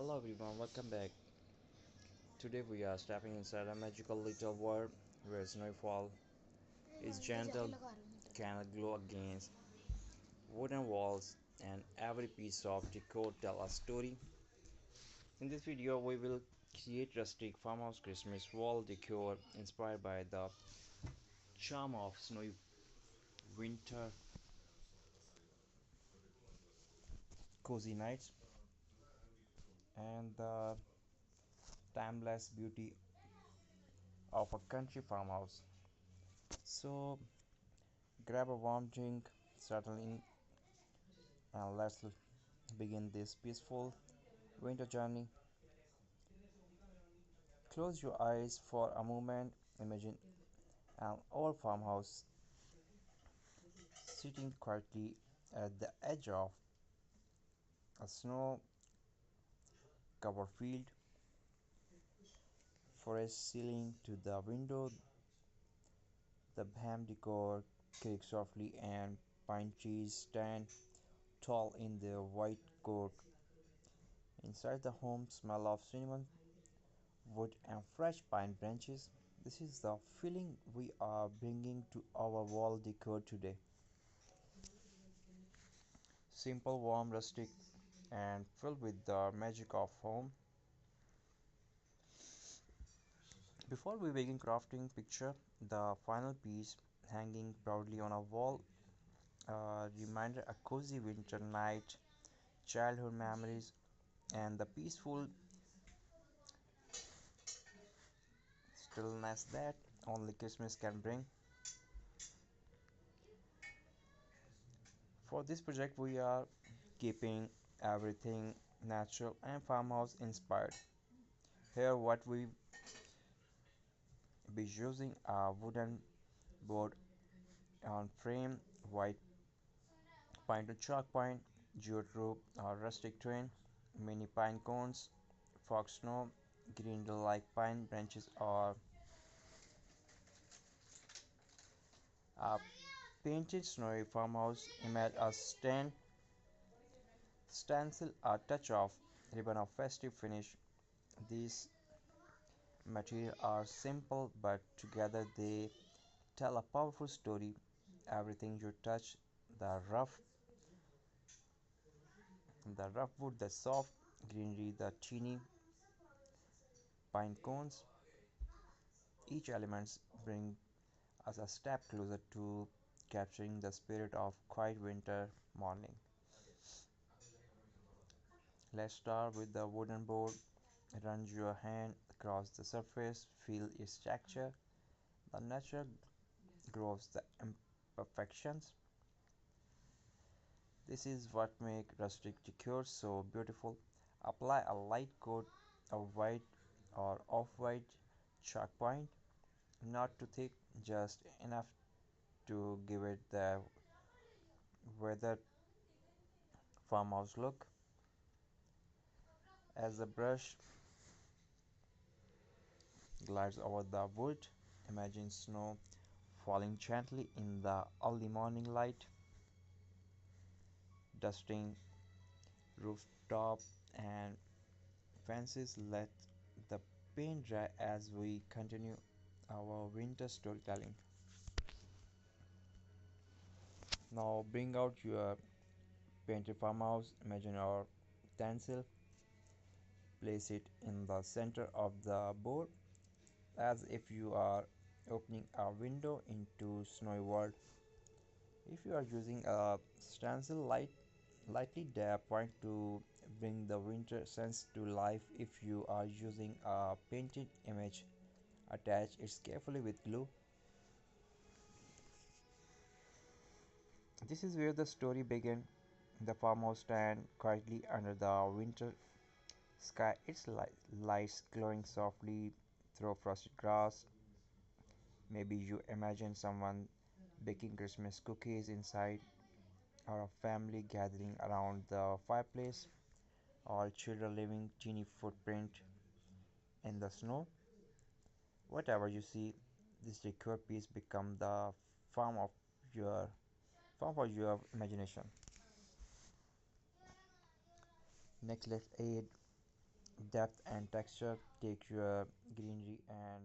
Hello everyone, welcome back. Today we are stepping inside a magical little world where snowfall is gentle, cannot glow against wooden walls, and every piece of decor tell a story. In this video, we will create rustic farmhouse Christmas wall decor inspired by the charm of snowy winter cozy nights and the timeless beauty of a country farmhouse. So, grab a warm drink, settle in, and let's begin this peaceful winter journey. Close your eyes for a moment. Imagine an old farmhouse sitting quietly at the edge of a snow covered field, forest ceiling to the window, the ham decor creaks softly, and pine trees stand tall in their white coat. Inside the home, smell of cinnamon wood and fresh pine branches. This is the feeling we are bringing to our wall decor today. Simple, warm, rustic, and filled with the magic of home. Before we begin crafting, picture the final piece hanging proudly on a wall. A reminder, a cozy winter night, childhood memories, and the peaceful stillness that only Christmas can bring. For this project, we are keeping everything natural and farmhouse inspired. Here, what we be using a wooden board on frame, white pine to chalk pine, jute rope, or rustic twine, mini pine cones, fox snow, grindle-like pine branches, or a painted snowy farmhouse image, a stencil, a touch of ribbon of festive finish. These materials are simple, but together they tell a powerful story. Everything you touch, the rough the rough wood, the soft greenery, the teeny pine cones, each element bring us a step closer to capturing the spirit of quiet winter morning. Let's start with the wooden board. Run your hand across the surface, feel its texture, the natural grooves, the imperfections. This is what makes rustic decor so beautiful. Apply a light coat of white or off-white chalk point, not too thick, just enough to give it the weathered farmhouse look. As the brush glides over the wood, imagine snow falling gently in the early morning light, dusting rooftop and fences. Let the paint dry as we continue our winter storytelling. Now bring out your painted farmhouse, imagine our utensil, place it in the center of the board as if you are opening a window into snowy world. If you are using a stencil, lightly dab point to bring the winter sense to life. If you are using a painted image, attach it carefully with glue. This is where the story begins. The farmhouse stands quietly under the winter sky, its lights glowing softly through frosted grass. Maybe you imagine someone baking Christmas cookies inside, or a family gathering around the fireplace, or children leaving teeny footprint in the snow. Whatever you see, this decor piece become the farm of your farm for your imagination. Next, let's add depth and texture. Take your greenery and